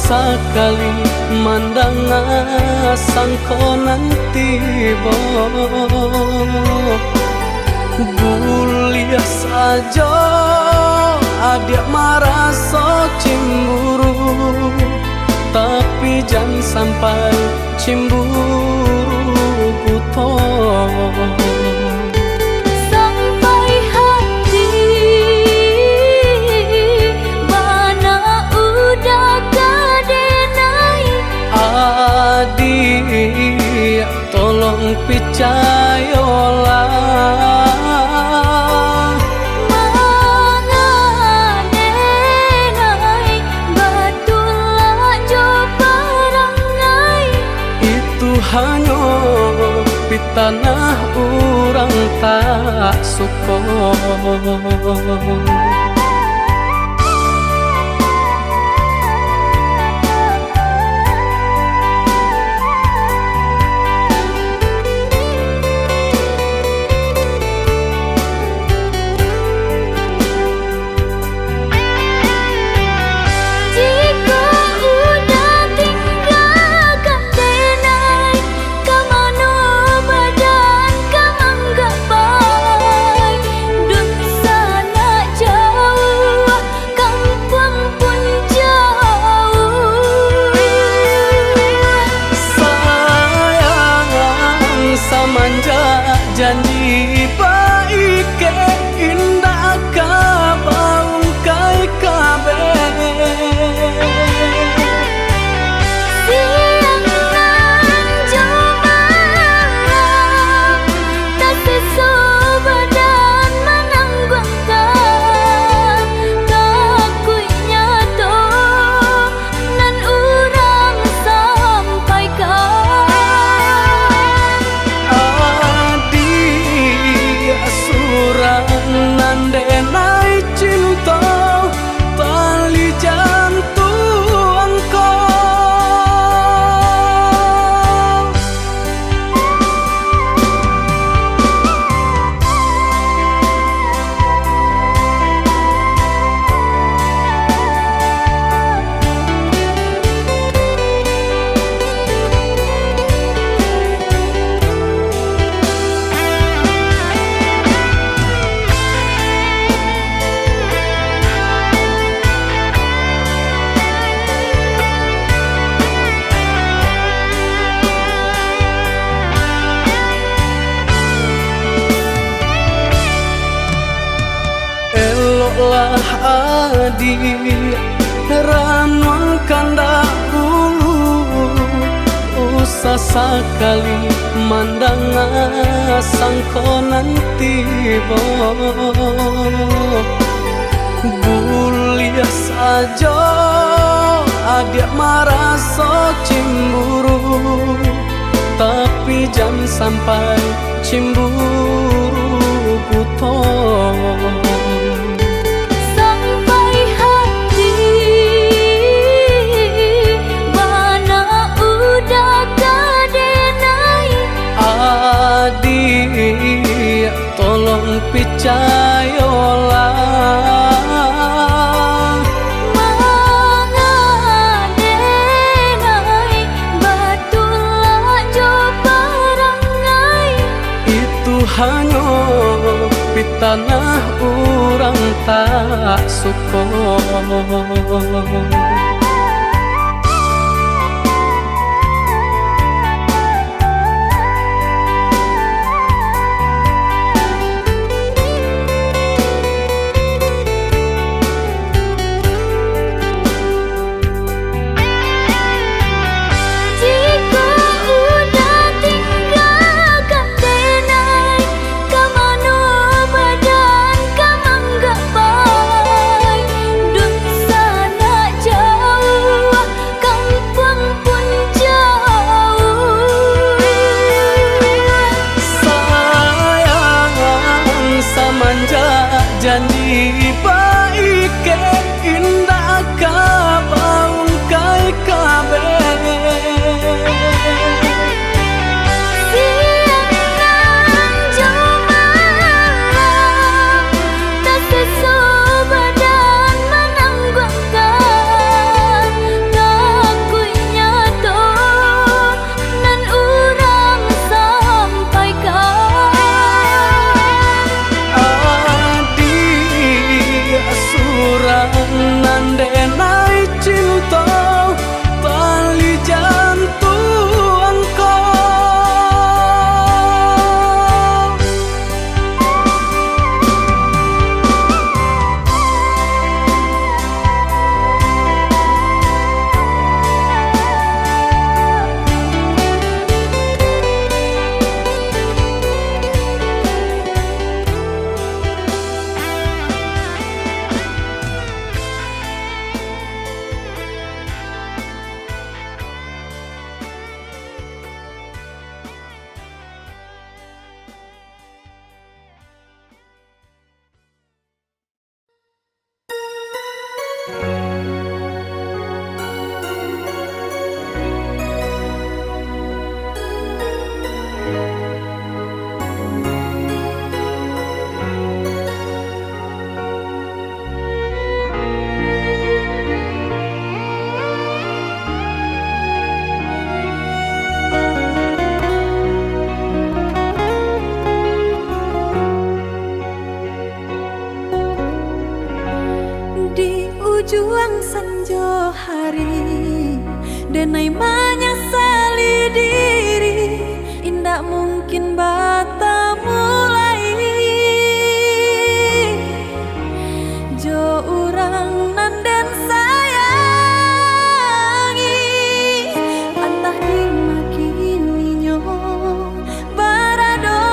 sakali mandang sangko nanti bo Guliah saja adik merasa cemburu, tapi jangan sampai cemburu buto. Sampai hati mana udah kadenai. Adik tolong percayalah, hanya di tanah orang tak suka. Janji baik ke indah kabau kai kabe siang nan coba tak sesu badan menanggungkan kakunya to nan urang sampaikan. Nandenai cinta tali jantungku. Eloklah adik ramuan kandak bulu, usah sekali mandang sangko nanti bo Guliah saja adik merasa cemburu, tapi jangan sampai cemburu buto. Sampai hati mana udah kadenai. Adik tolong percayalah, mengadenai batulah coba rangai. itu hanya di tanah orang tak suka. Badan kamang gak baik, dun sana hari denai menyesali diri, indak mungkin bata mulai jo urang nan den sayangi, antah dimakini nyo barado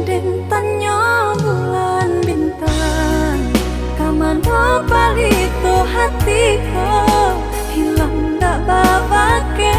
den tanyo bulan bintang kamano palito hatiku hilang dak babake.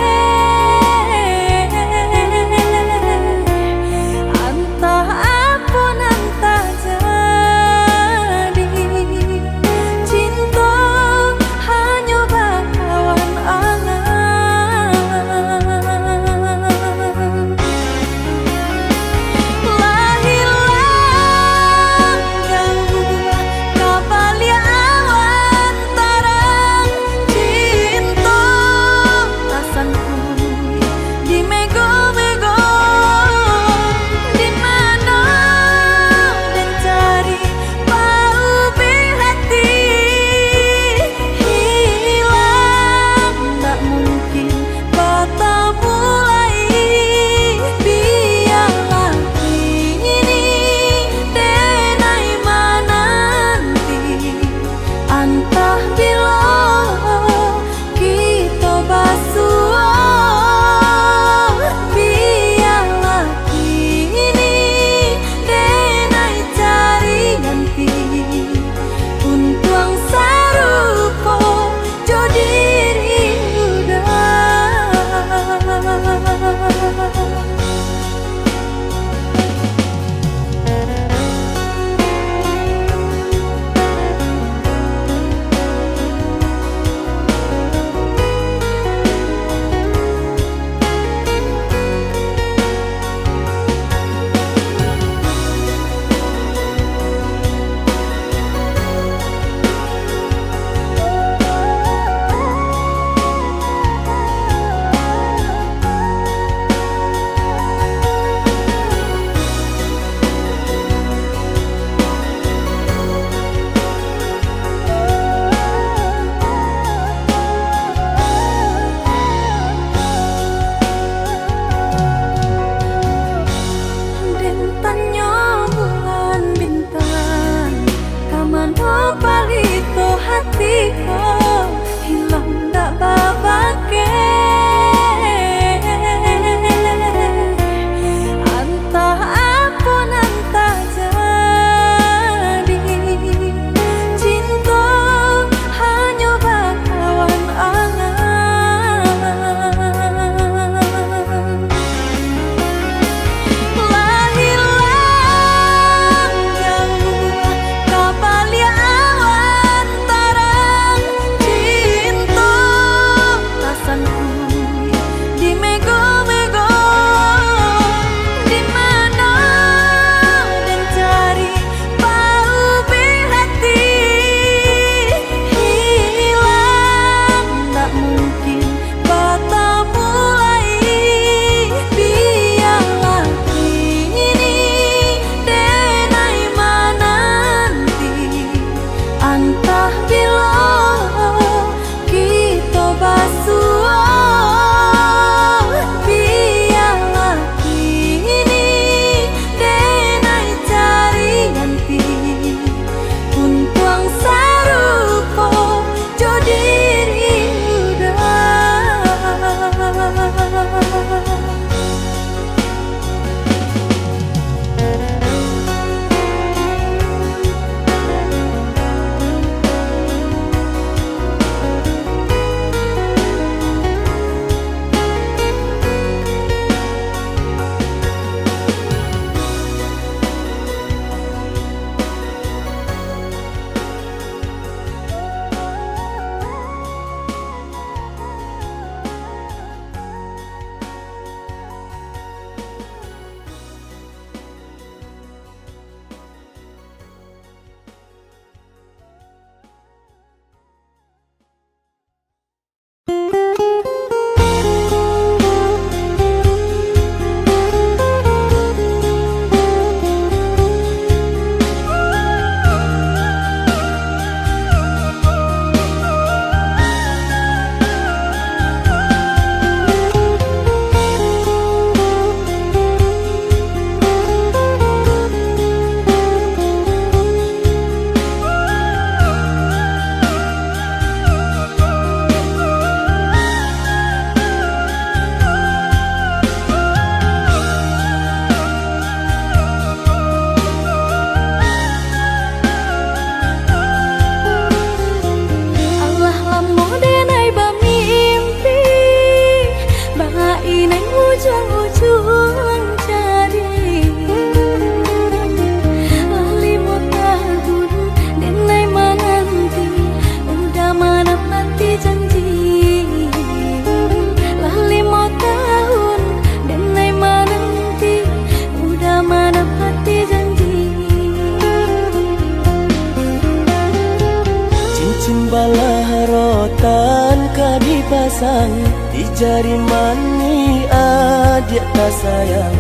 pasang di jari mani adik tak sayang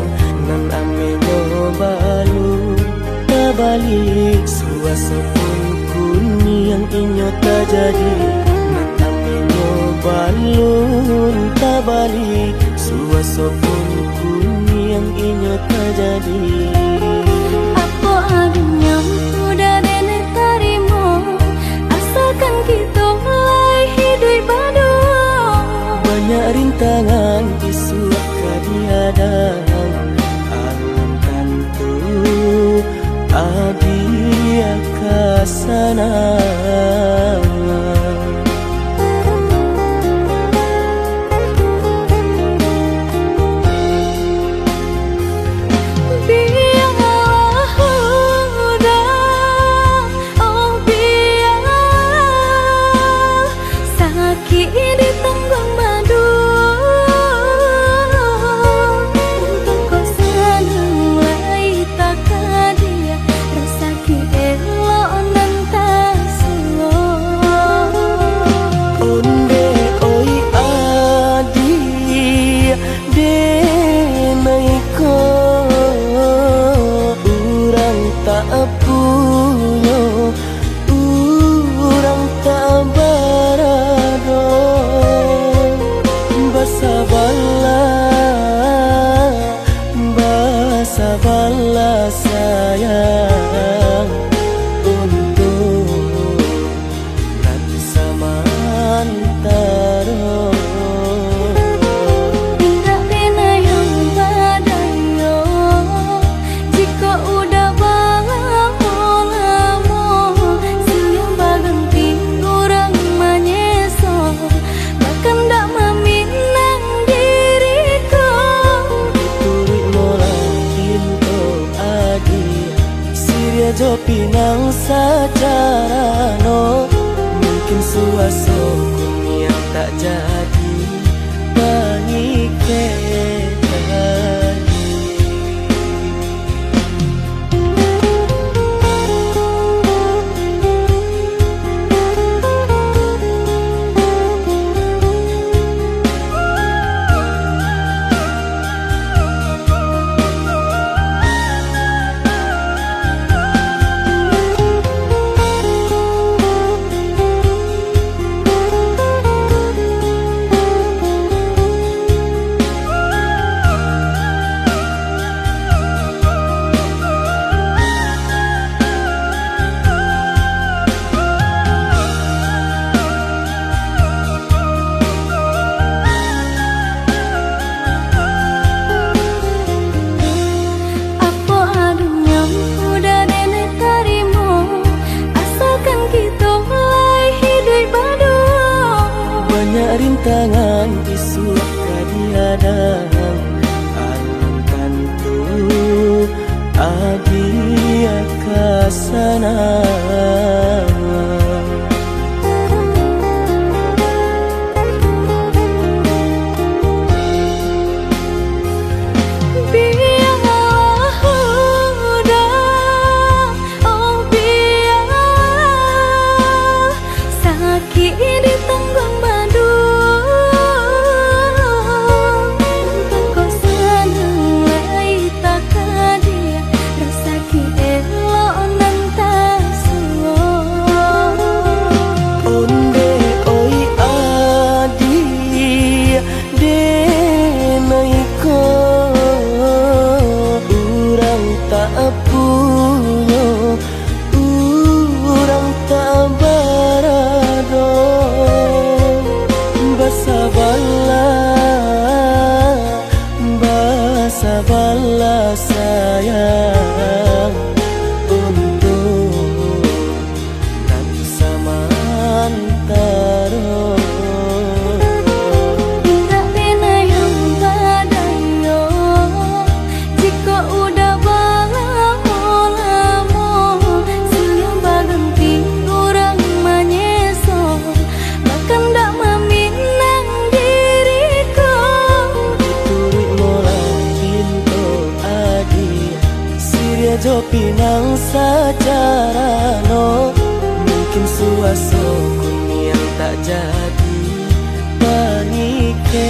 nan amenyo balu tabali suaso pun kuni yang inyo tak jadi nan amenyo balun tabali suaso pun kuni yang inyo tak jadi. Apa adanya udah nenek tarimo asalkan kita mulai hidup baru. Banyak rintangan di suat kadiadang alam tentu adia kasana. Sabarlah sayang untuk nanti samantara. Tidak pernah yang badayo jika udah lamo siang baganti orang menyeso bahkan tak meminang diriku. Turut molang Siria jo pinang secara no mungkin suaso kuni yang tak jadi bagi kita. Rintangan di suat kadiadang alam tentu adia kasana. Sabarlah sayang untuk nanti samantara. Tidak pernah yang badayo jika udah lamo siang baganti orang menyeso bahkan tak meminang diriku. Turut molang Siria jo pinang secara no mungkin suaso kuni yang tak jadi ke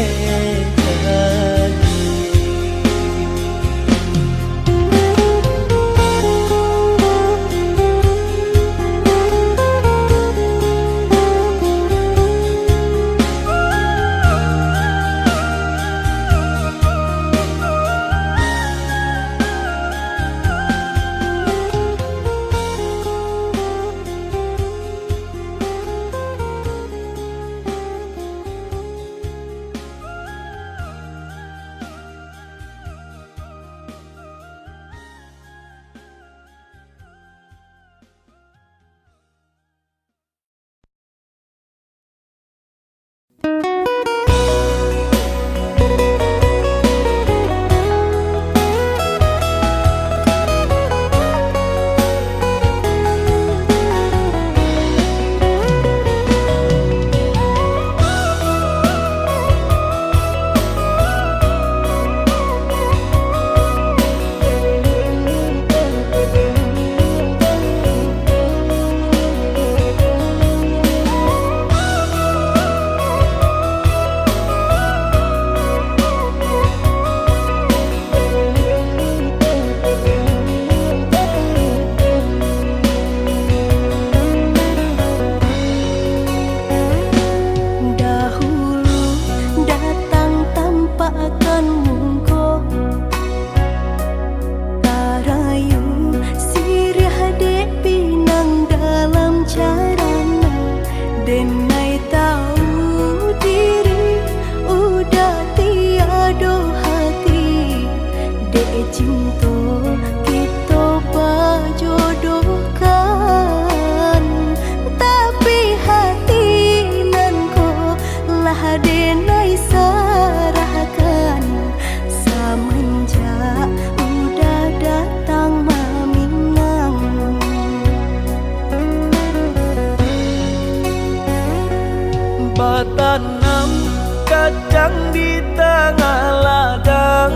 Tanam kacang di tengah ladang,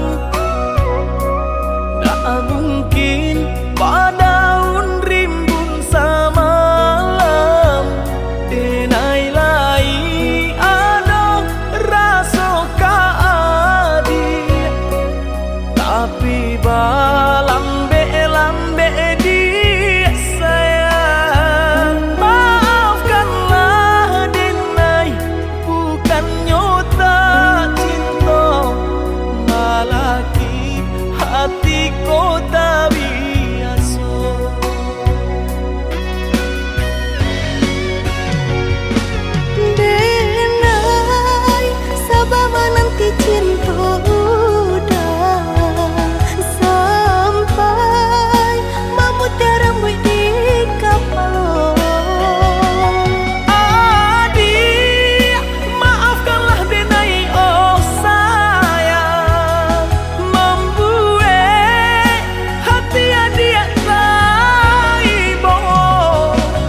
tak mungkin padaun rimbun samalam. Denai lai ada rasa kaadi, tapi lambe di sayang. Maafkanlah Denai, bukannya tak cinta, malaki hatiku tak biasa. Denai, sabar menanti cinta udah sampai memutih rambut di kapal. Adik, maafkanlah Denai, oh sayang, membuat hati adik taibo.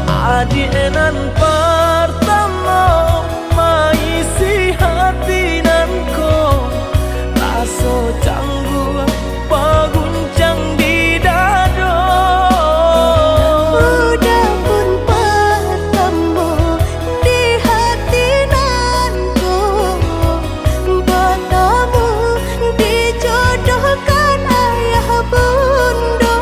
Adik nan pertama maisi hati nanko, rasa canggung paguncang di dada. Udah pun pertama di hati nanku, bertemu dijodohkan ayah bunda.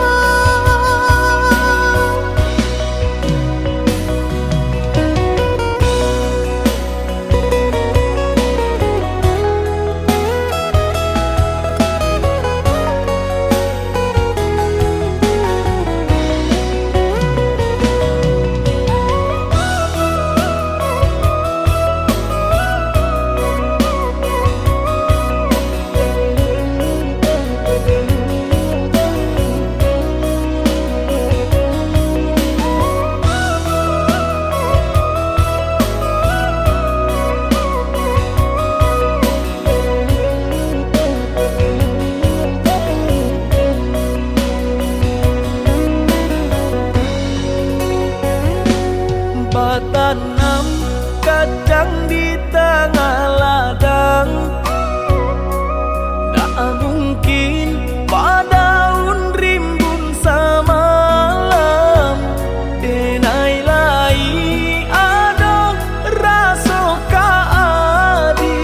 Tanam kacang di tengah ladang, tak mungkin padaun rimbun samalam. Denai lai ada rasa kaadi,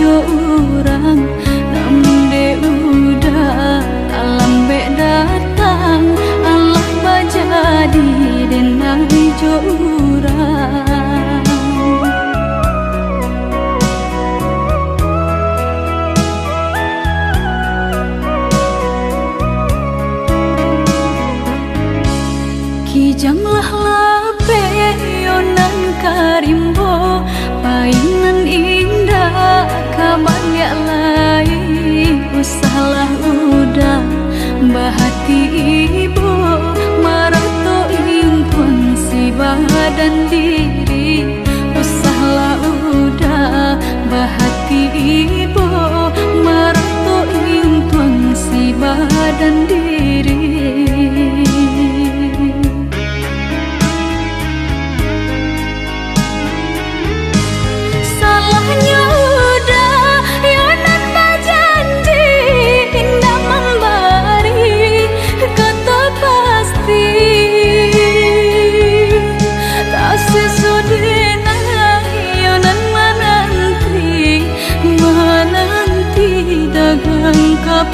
orang, namun de udah alam be datang, Allah bajadi denang jo orang. Kijanglah lape yonan karimbo, painan indah kaban ya lai, usahlah udah bahati ibu marato impun si badan diri, usahlah udah bahati ibu marato impun si badan diri.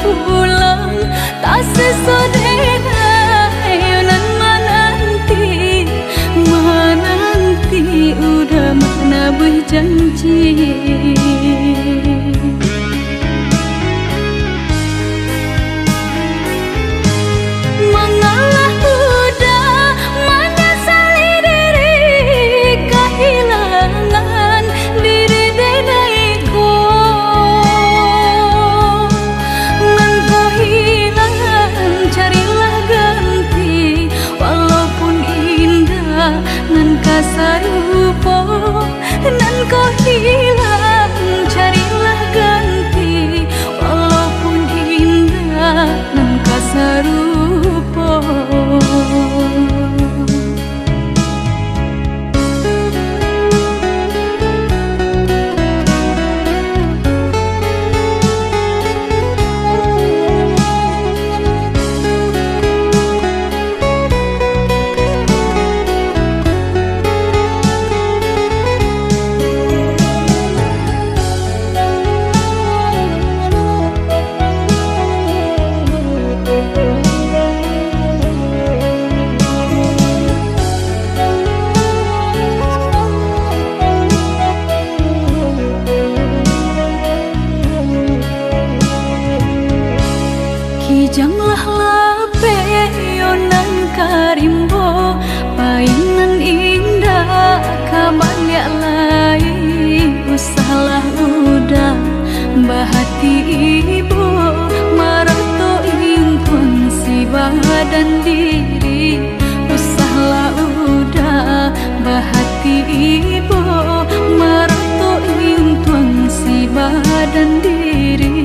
Pulang tak sesodena yonan menanti udah mana berjanji. Mengalah udah menyesali diri kehilangan diri denaiku. Nan kasarupo nan kau hilang, carilah ganti walaupun indah nan kasarupo. Kijanglah lape yonan karimbo, painan indah kaban ya lai, usahlah udah bahati ibu marato impun si badan diri, usahlah udah bahati ibu marato impun si badan diri.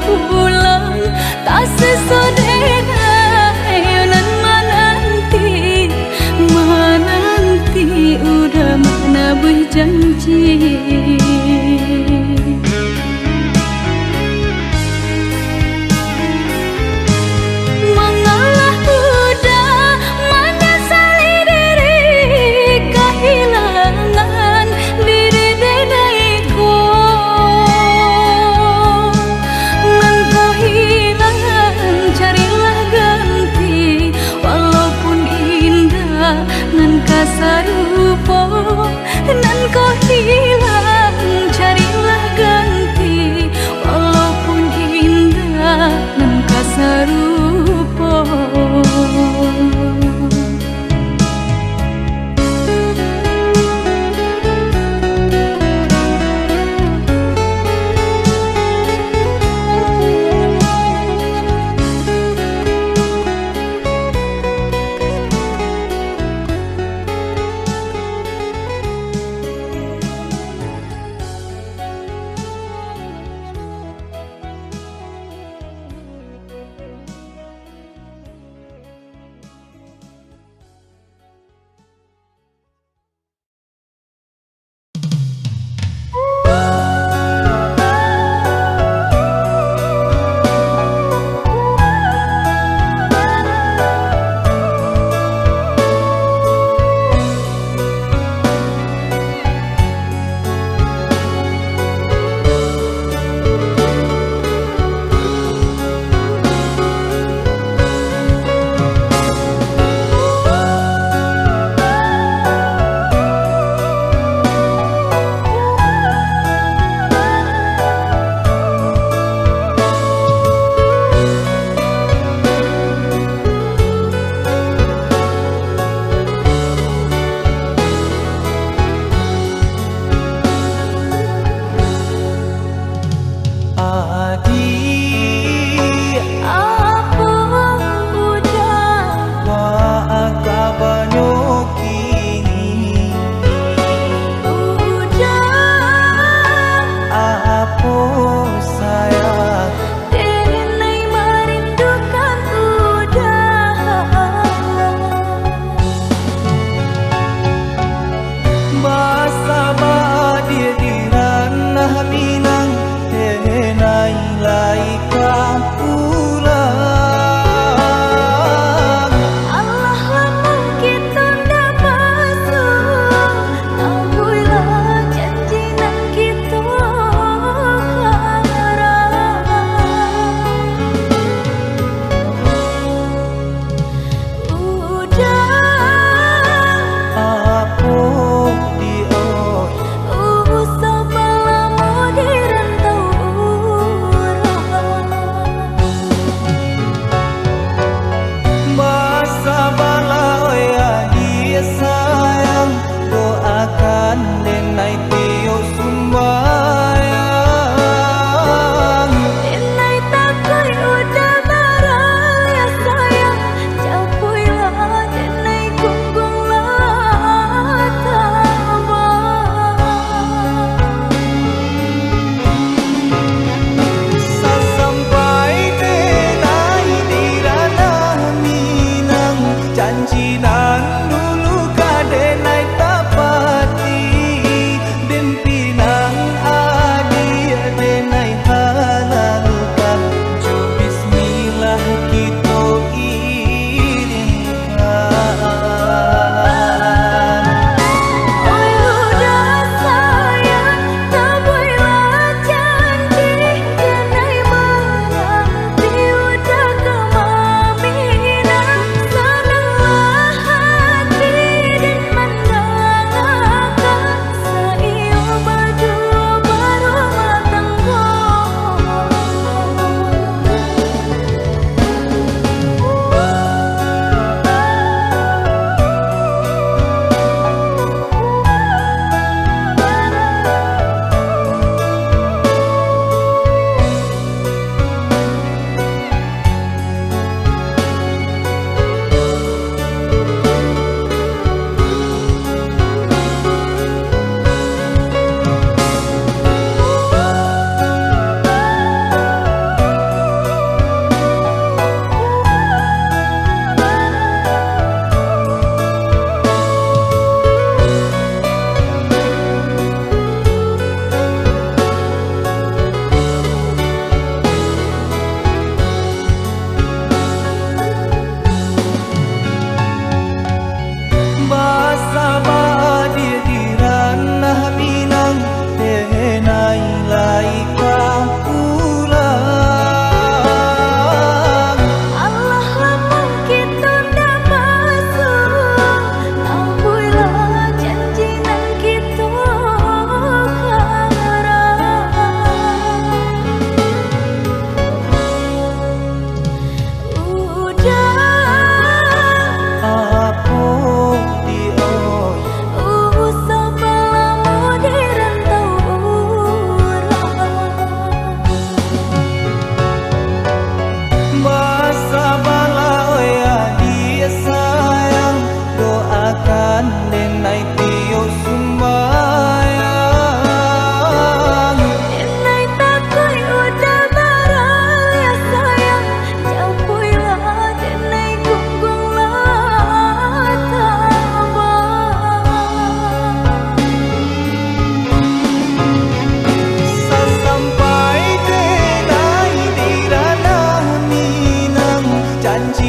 Pulang tak sesodena yonan menanti udah mana berjanji. Mengalah udah menyesali diri kehilangan diri denaiku.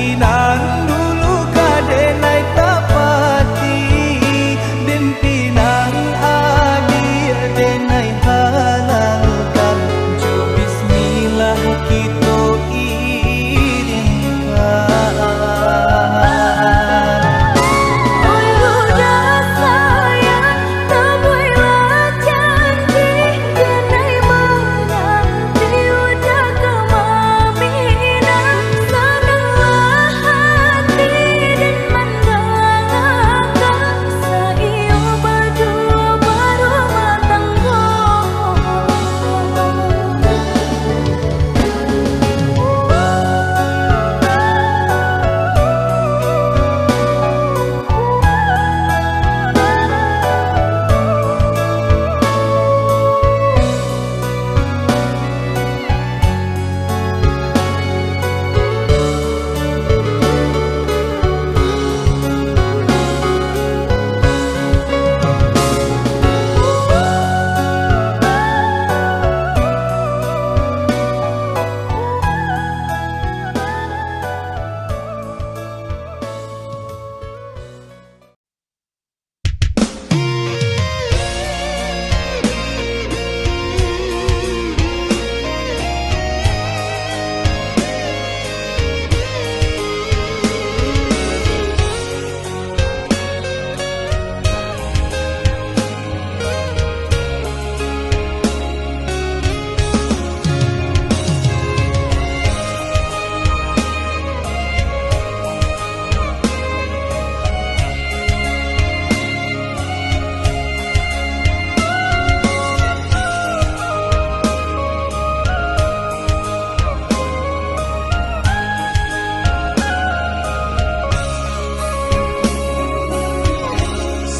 Pinang dulu kadenai tapati Den pinang adir denai halangkan Jo bismillah kita iringkan Oi udah sayang tebuilah janji Denai menanti udah kemamina Senanglah hati dan mandangkan Saiyo berdua berumah tangga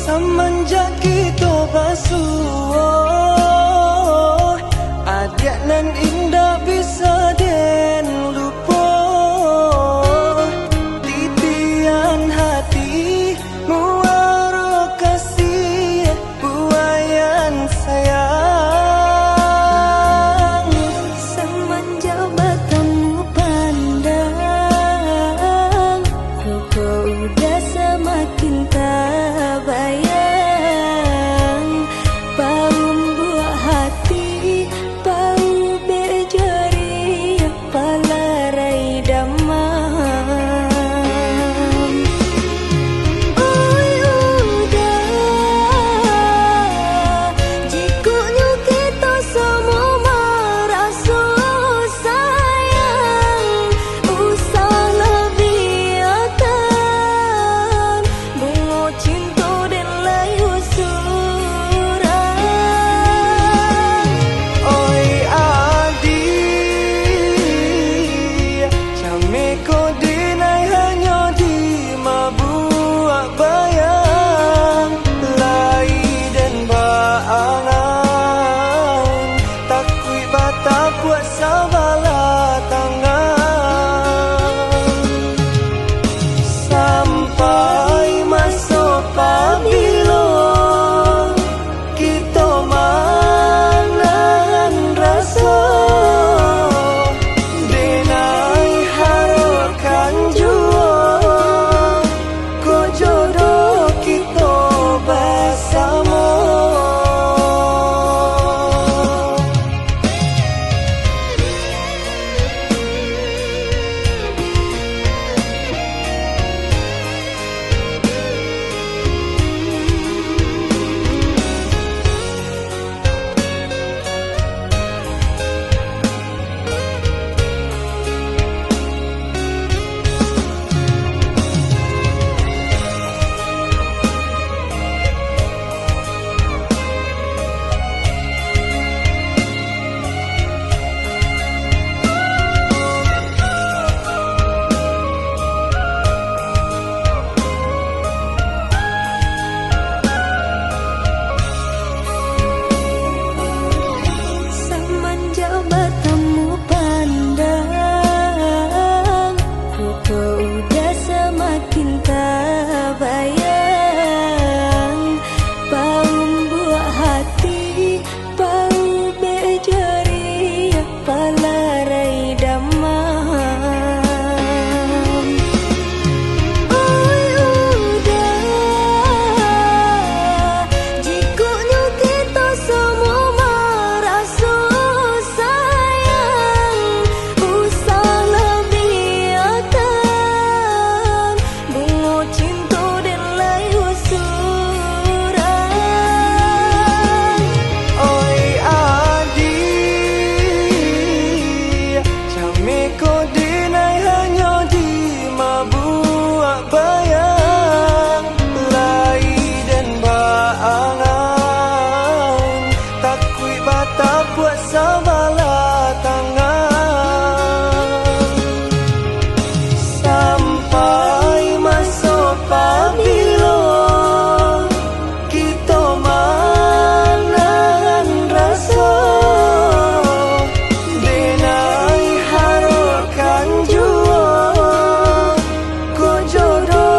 Semenjak kita basuh Adik nan indah bisa den lupa Titian hati muara kasih buayan sayang Semenjak bertemu pandang Kau udah semakin tak bayang Bau buah hati, bau berjari Palarai damam Oi udah Jikunya kita semua merasa sayang Usahlah biarkan Bunga cinta dan layu surang Oi adi Jame ko dinai hanya di mabuak bayang Lai dan baangan Takui bata kuasa bala tangan Sampai masuk pabilo Kita manan rasa Denai harapkan jua Ko jodoh kita bersama mak bayang lai dan baangan takui bata buat sabala tangan sampai masuk pabilo kita manangan rasa denai harokan jua ko jodoh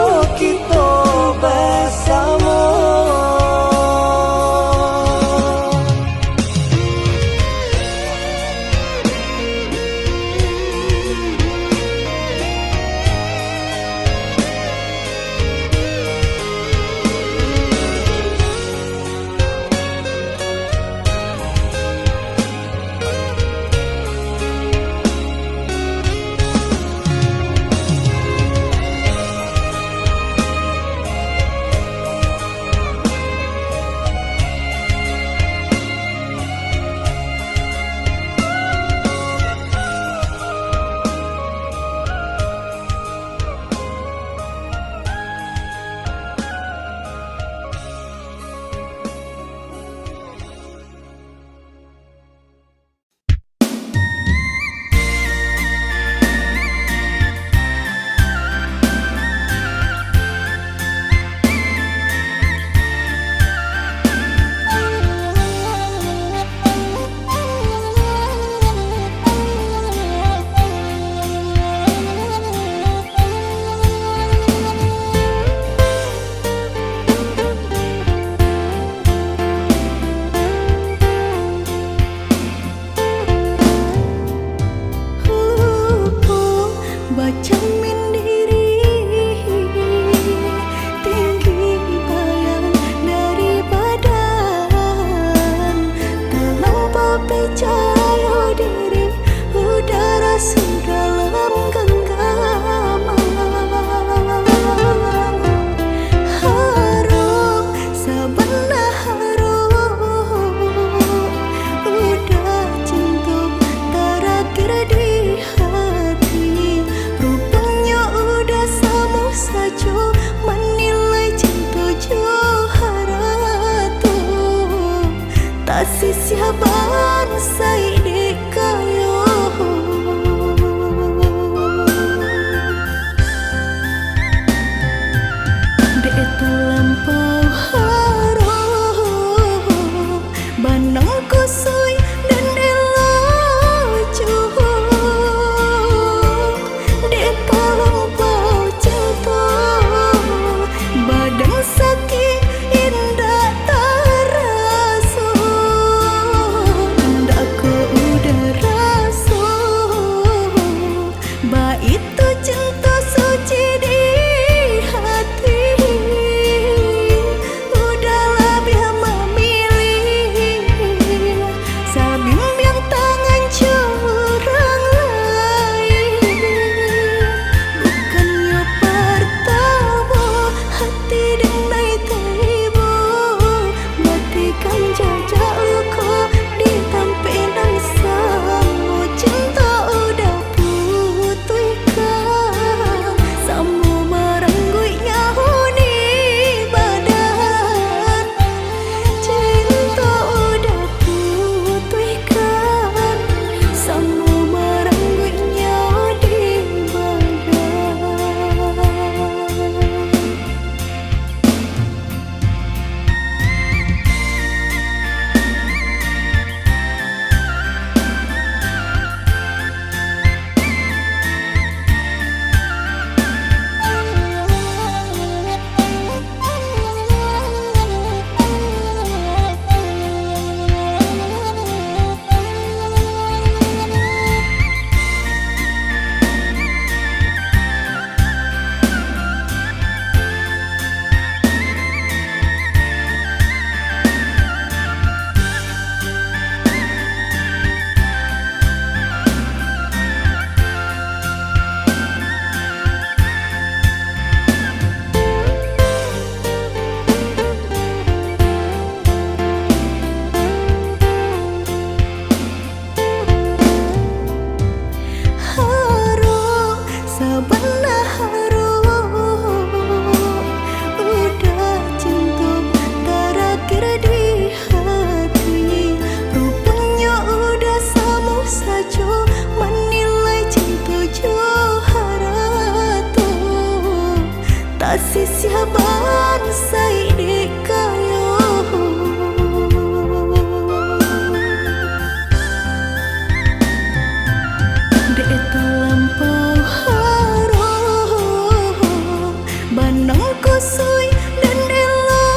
kasih siaban sai di kayo dek terlampau harum banang kusui dan elo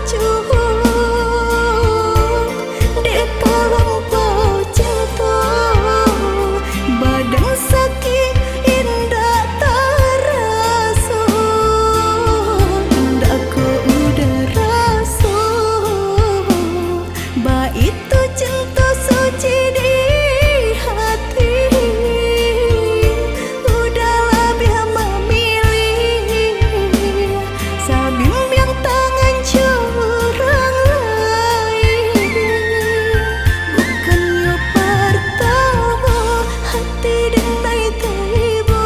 cuhur dek terlampau cinta badan sakit indah terasa indah ku udah rasa ba itu cinta suci di hati udahlah biar memilih sabim yang tangan curang lain bukannya pertama hati dan naik ibu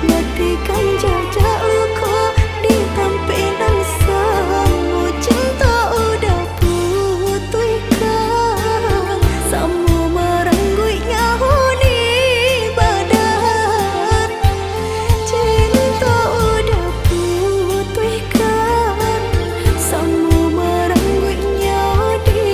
matikan jajak luka di tampilan samu cinta udah putihkan samu merenggui nyahuni badan cinta udah putihkan samu merenggui nyah di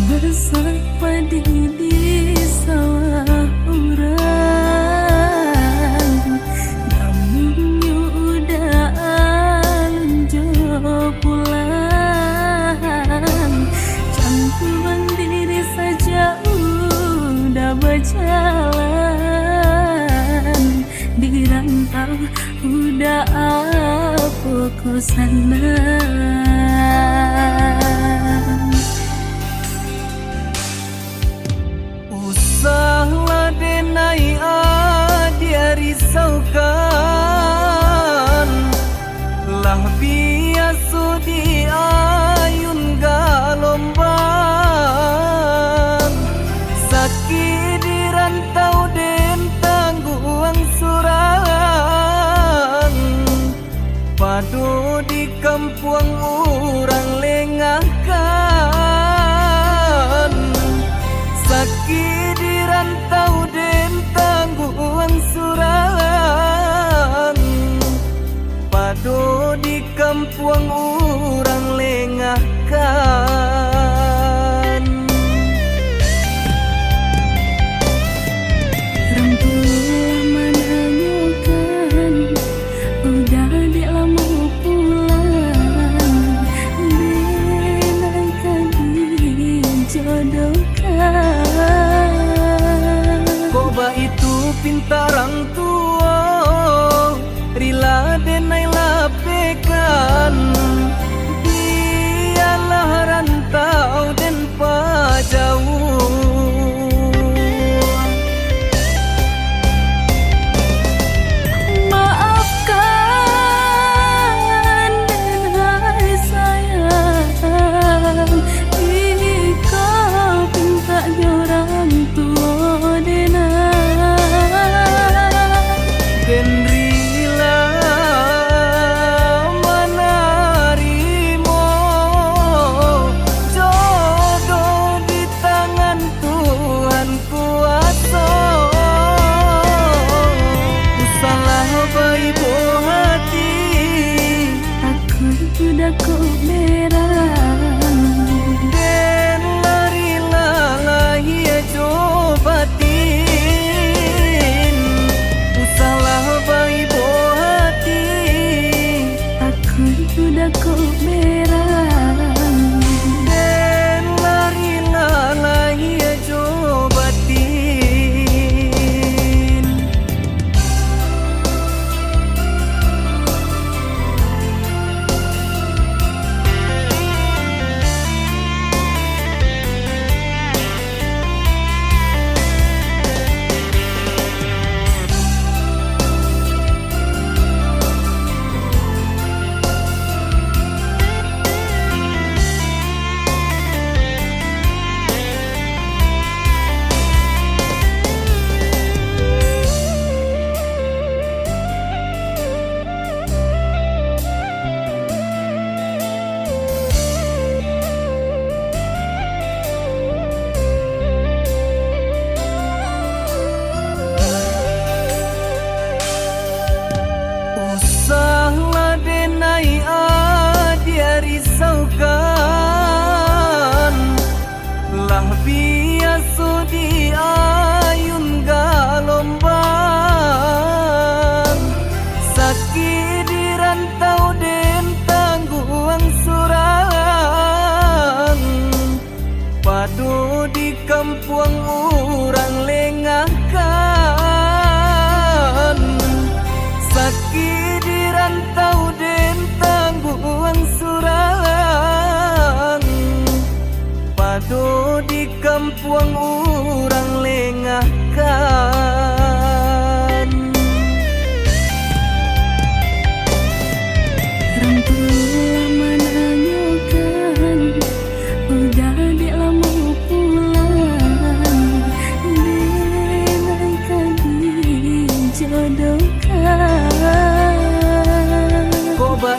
bersama di sawah orang namun udah anjo pulang campuran diri saja udah berjalan di rantau udah aku kesana Usahlah denai dia risaukan lah biasa di ayun galomban sakit di rantau den tangguang surang padu di kampung orang lengahkan sakit di rantau den tangguang surang padu di kampung orang lengahkan Rampulah menanyakan udah dilamu pulang denaikan dijodohkan Koba itu pintarang tua rila denai lapekan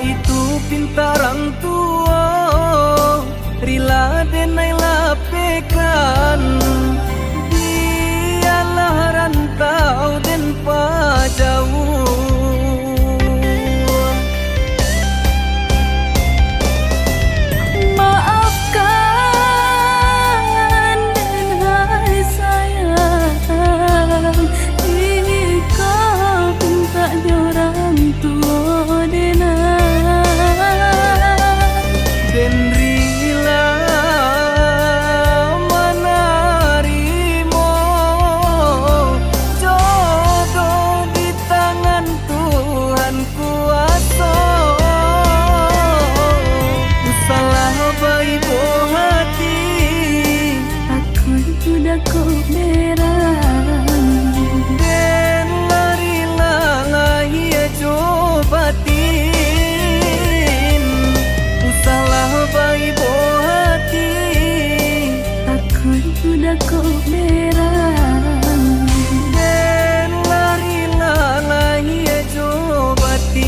itu pintarang tua, rila denai lapekan. Dialah rantau dan pajauh. Maafkan dan hai sayang, ikau minta orang tua dan rila menarimo jodoh di tangan Tuhan kuasa. Ku salah baik hati, aku sudah kau berang. dan larilah lahir jobatin. Ku salah baik hati, Aku sudah kau berang. dan larilah lahir jobatin.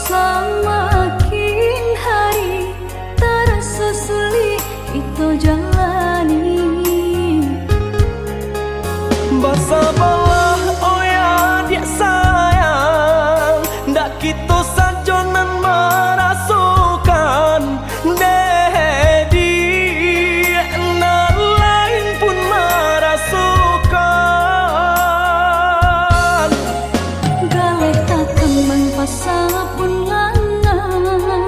Semakin hari terasa sulit itu jalani. Basabalah oh ya dia sayang, ndak kita sajonan merasukan dedi na lain pun merasukan. Galeh tak kembang pasal pun langan,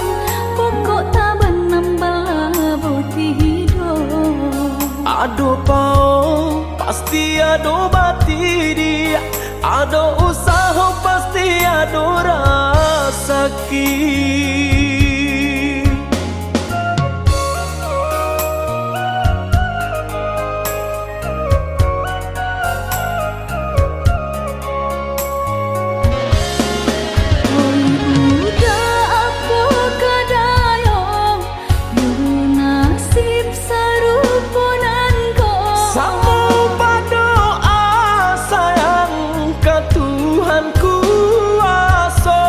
pokok tak benambah boti hidup. Ado pau pasti ado bati dia, ado usaha pasti ado rasaki. Udah apa kadayong, yung nasib sarupunan ko. Samo berdoa sayang ke Tuhan kuasa.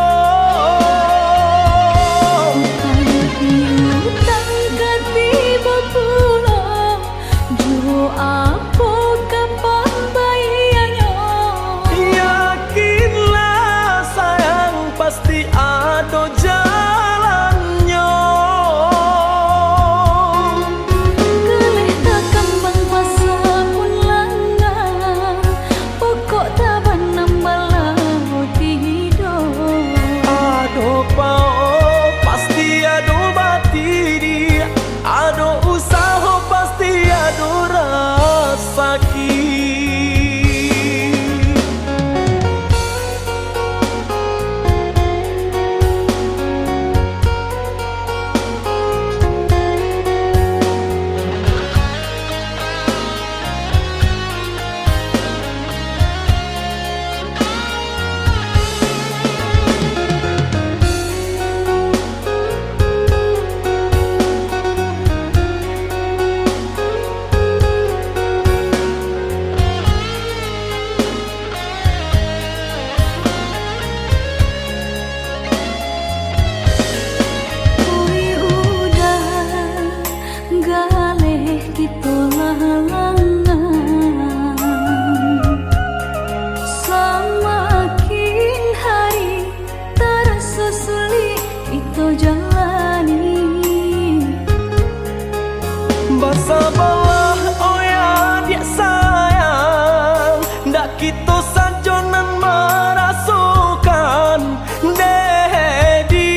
sajonan merasukan Dedi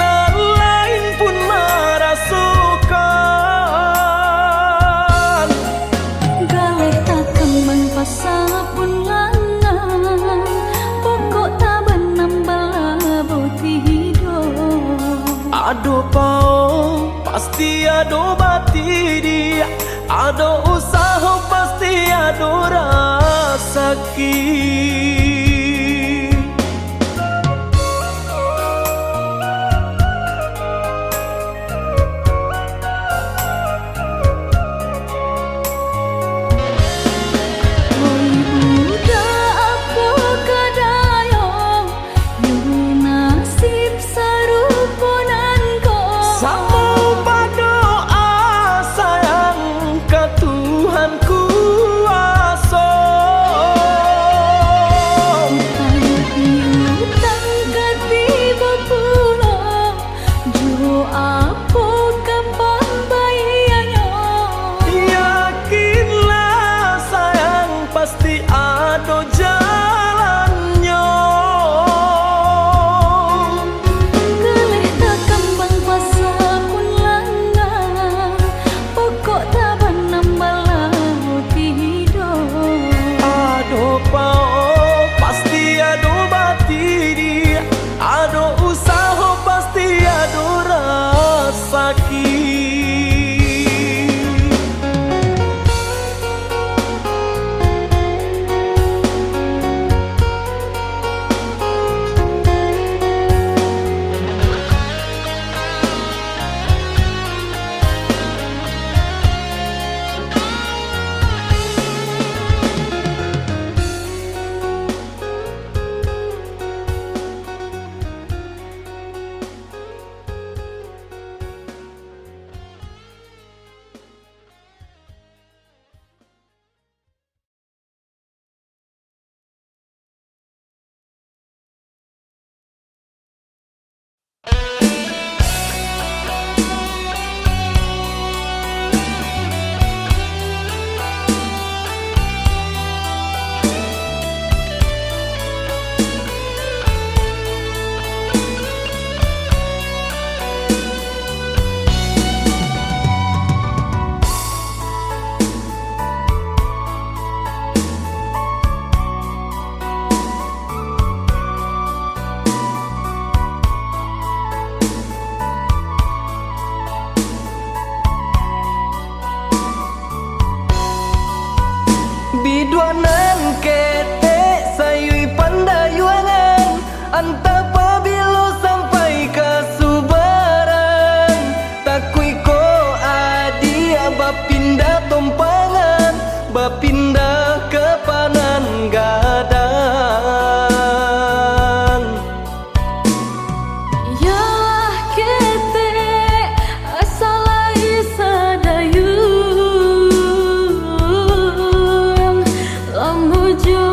nan lain pun merasukan Galih tak kembang pasapun langang Pokok tak benambal boti hidup Ado pau pasti ado bati dia, ado usaha pasti ado rasaki. Oi budak apa kadayong Yu nasib saruponan ko Sama berdoa sayang ke Tuhan kuasa. Utang piutang katiba pulang Jo apa kapan bayianyo Yakinlah sayang pasti ada jalannya. Galih tak kembang pasapun langang Pokok tak benambal boti hidup Ado pau pasti ado bati dia, ado usaha pasti ado rasaki. Biduanan ketek sayui pandayuangan anta pabilo sampai ke subaran takui ko adia bapindah tompangan bapindah ke panan gadang. Yah kete asalai sadayun Lamu jo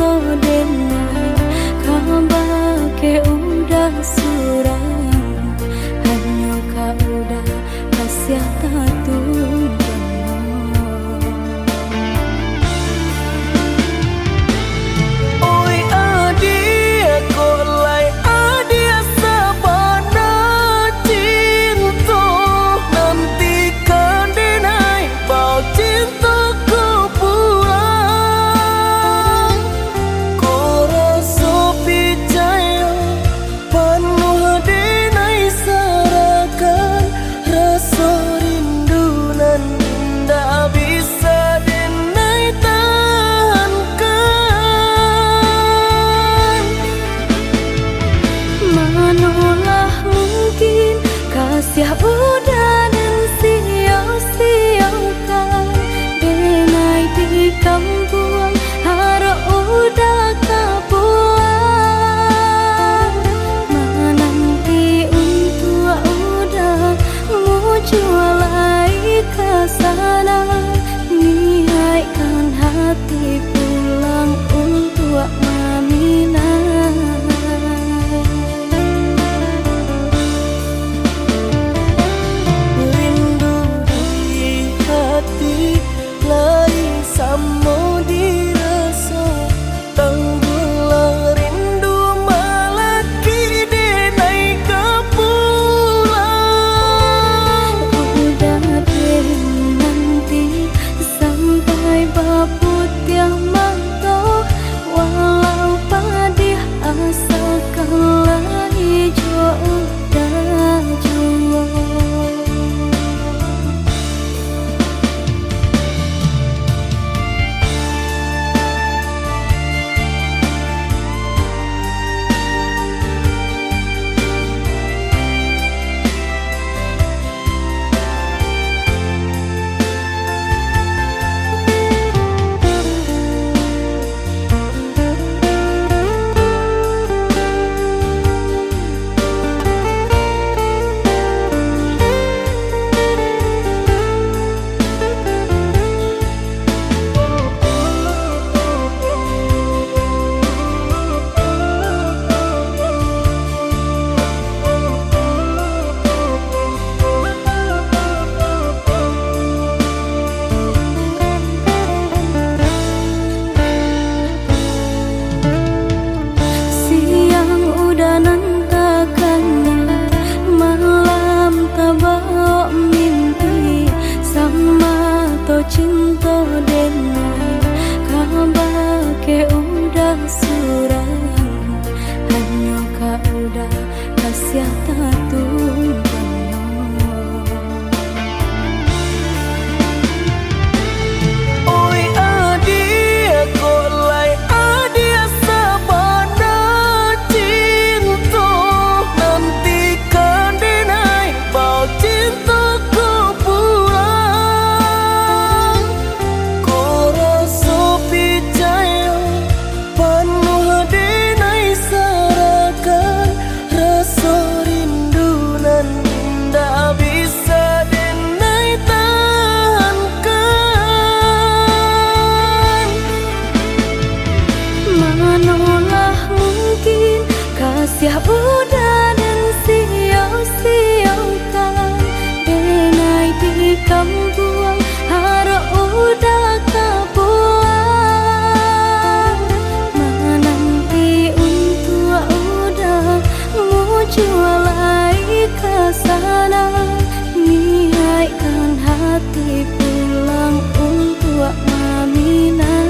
cinta denai kabar ke udah surang hanya kau udah kasih tatu Oi adia kolai adia sabana cinta nantikan denai bau cintaku pulang kau rasa percaya penuh denai sarakan rasa rindu nan tak bisa denai tahankan manolah mungkin kasih udah dan sia-siakan denai di kampung harap udah kabuang menanti untuk udah mau jualai ke sana niatkan hati pulang untuk Aminah. rindu di hati lain sama dirasa tanggulah rindu malaki denai ke pulang Udah deh nanti sampai babut yang mantau walau padih asalkanlah hijau udah jua. Siang udah nantakannya malam tabak mimpi sama to cinta denai kabar ke udah surang hanya kau udah kasih tatu Oi adia kolai adia sabana cinta nantikan denai bau cintaku pulang kau rasa percaya penuh denai sarakan rasa rindu nan tak bisa denai tahankan manolah mungkin kasih udah dan sia-siakan denai di kampung harap udah kabuang menanti untuk udah mau jualai ke sana niatkan hati pulang untuk Aminah.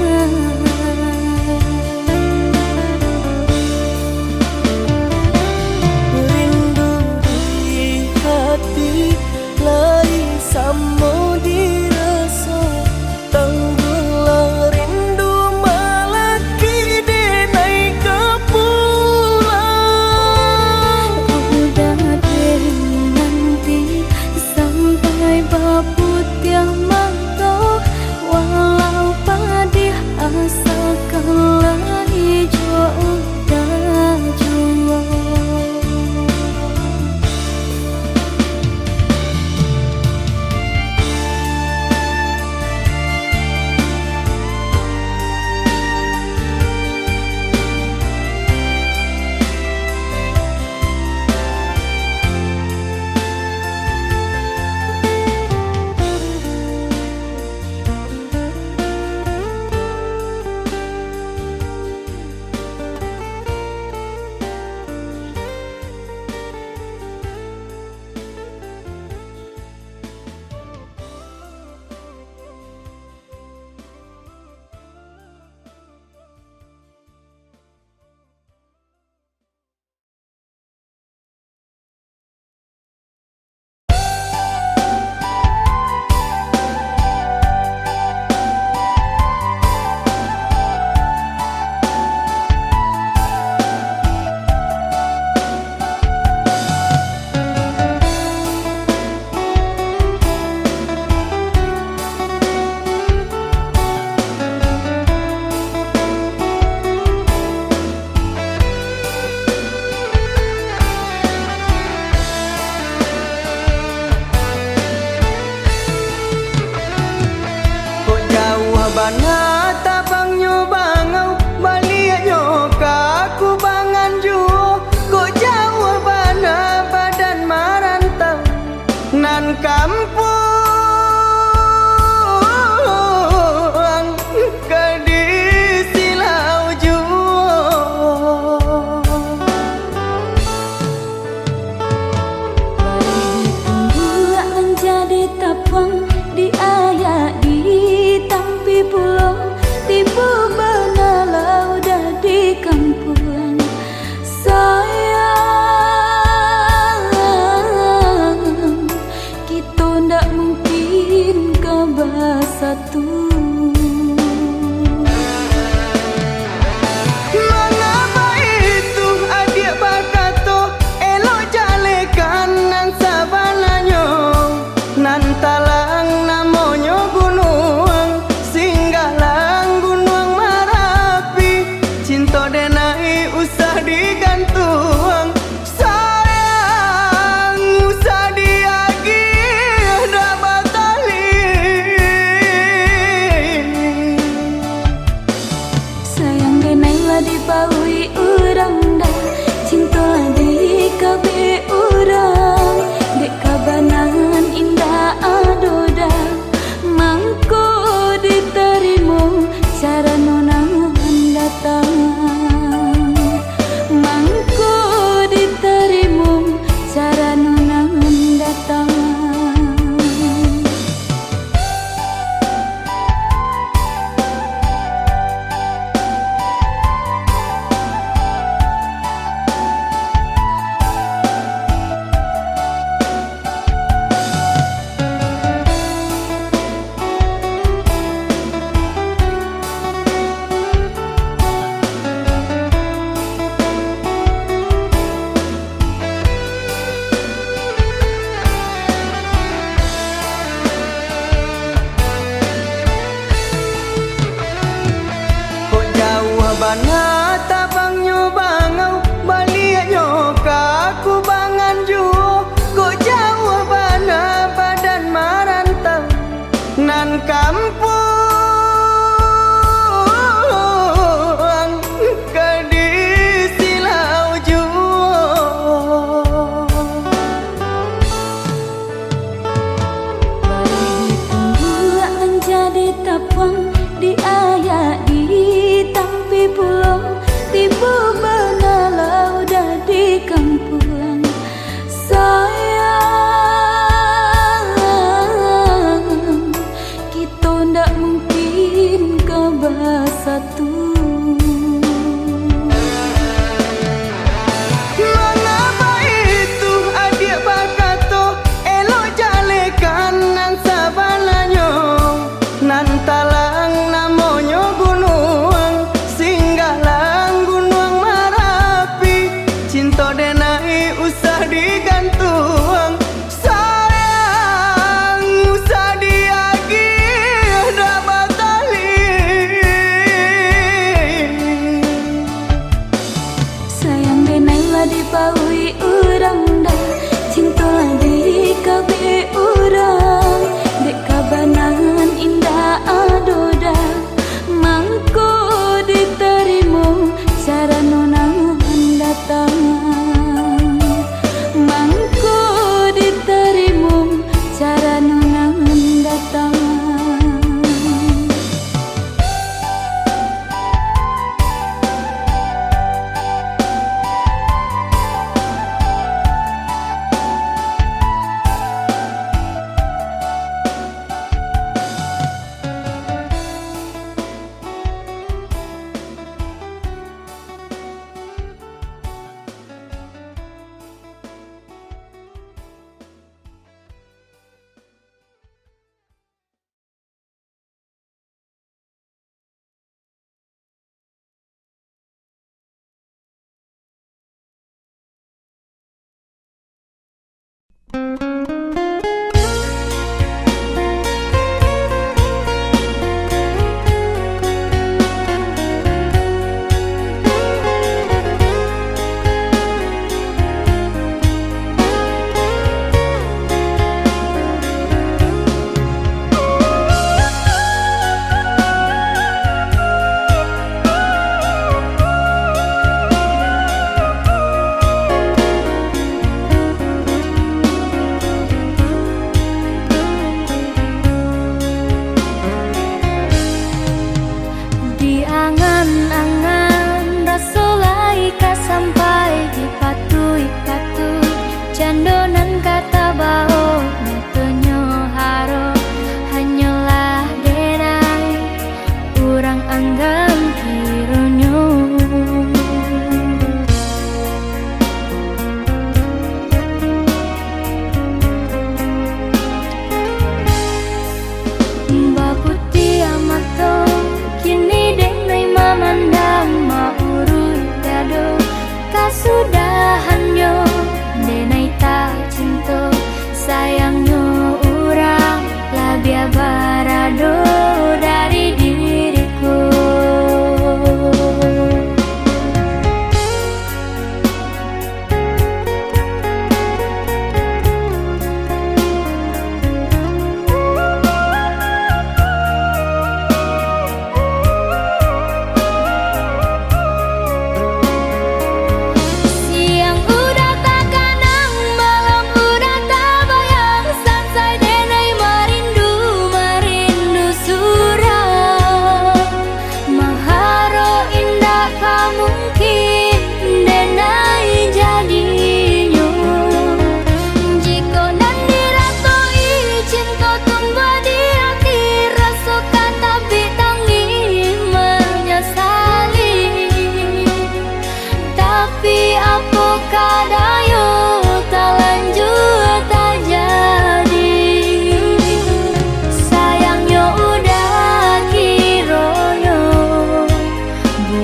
dibaui urang dah cinta di kabe urang dek kabanan indah adoda mangko diterima cara nonangan datang mangko diterima cara nonangan datang.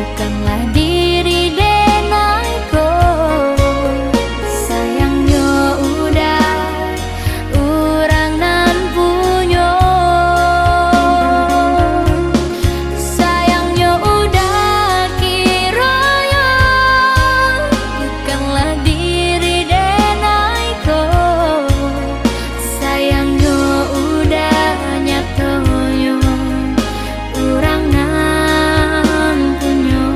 bukanlah diri denaiko. Sayangnya udah urang nan punyo, sayangnya udah kiranya bukanlah diri denaiko. Sayangnya udah nyatonya urang nan punyo.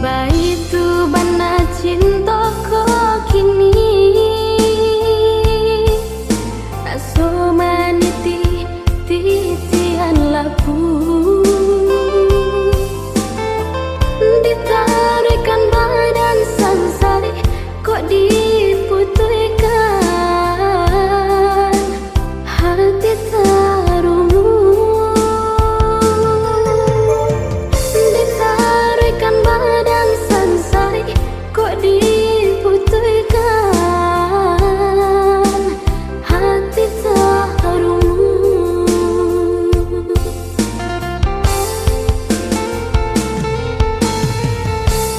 Baitu bana cinta ko kini raso maniti titian laku ditarikan badan sansari kok diputihkan hati tarumu. Badan sansari kok diputihkan hati tarumu.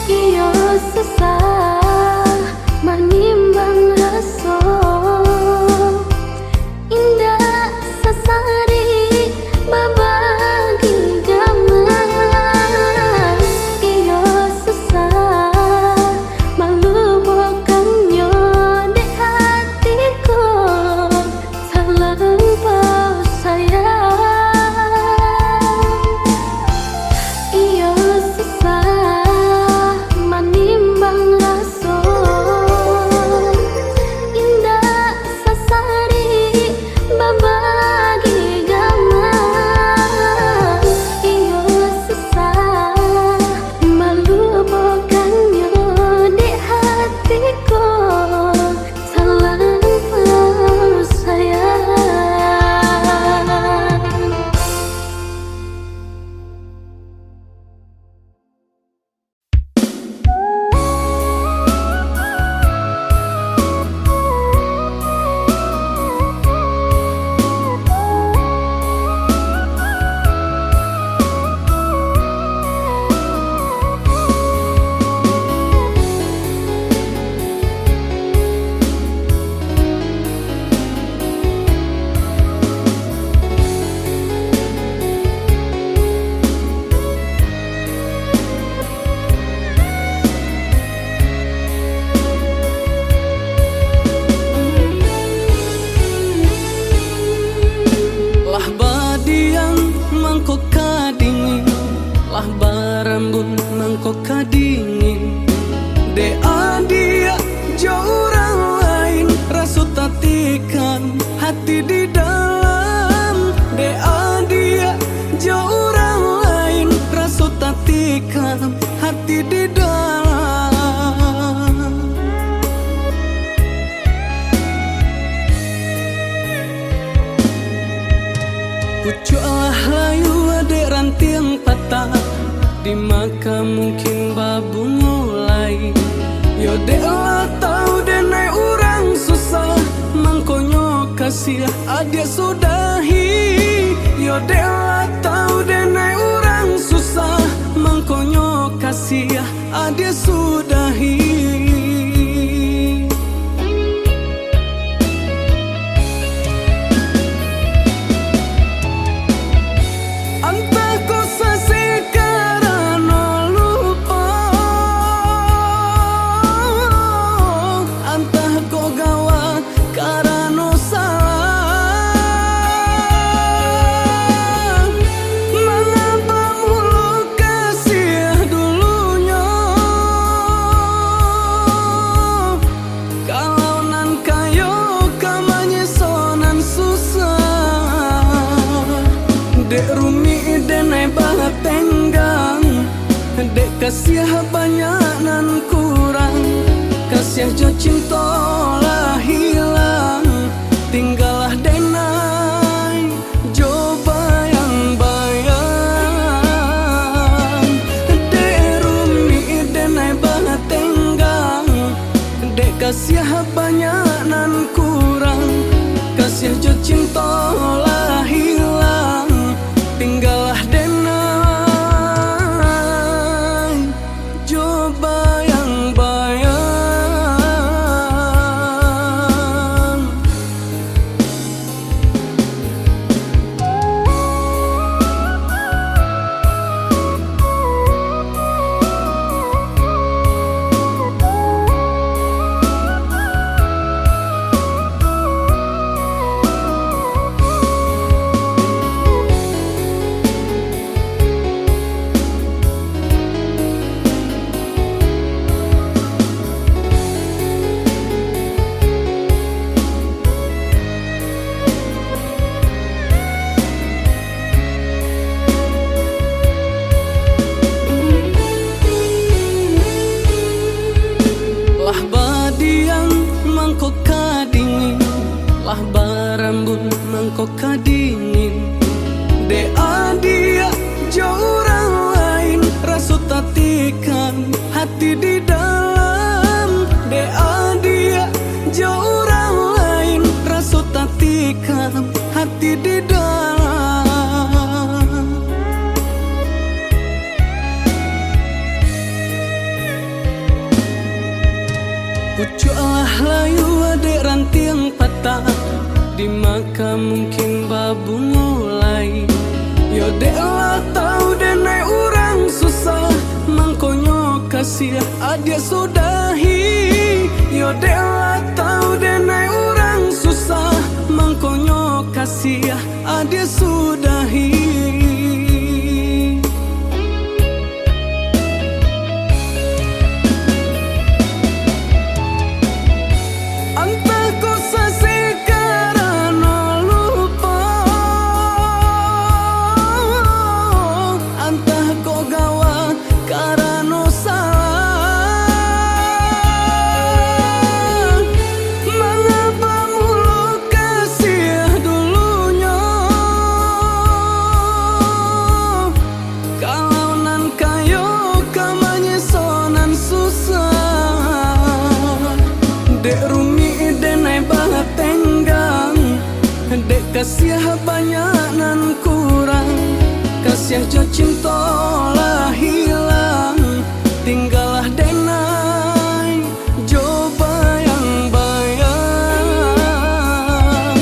Iyo susah manimbang rasa indah sasari babagi gaman. Hati di dalam pucuklah layu adek ranting patah di maka mungkin babu mulai. Yo dek lah tau denai orang susah mangkonyo kasih adik sudahi. Yo dek lah tau denai orang susah mangkonyo kasih adik sudahi. Mangan denai banget tenggang, dek kasih banyak nan kurang, kasih jo cinta lah hilang, tinggallah denai jo bayang-bayang. Dek rumi denai banget tenggang, dek kasih banyak nan kurang, kasih jo cinta lah hilang, tinggallah denai jo bayang-bayang. Lah badiang mangkok kadingin, lah barambun mangkok kadingin. De adia jauh orang lain, rasut tatikan hati di dalam. De adia jauh orang lain, rasut tatikan hati di dalam. Puculah layu adek ranting patah, di maka mungkin babu mulai. Yo dek lah tahu denai orang susah, mangkonyo kasih adik sudahi. Yo dek lah tahu denai orang susah, mangkonyo kasih adik sudahi. Dek rumi denai banget tenggang, dek kasih banyak nan kurang, kasih jo cinta lah hilang, tinggallah denai jo bayang-bayang.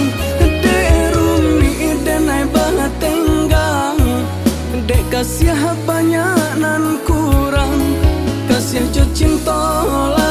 Dek rumi denai banget tenggang, dek kasih banyak nan kurang, kasih jo cinta lah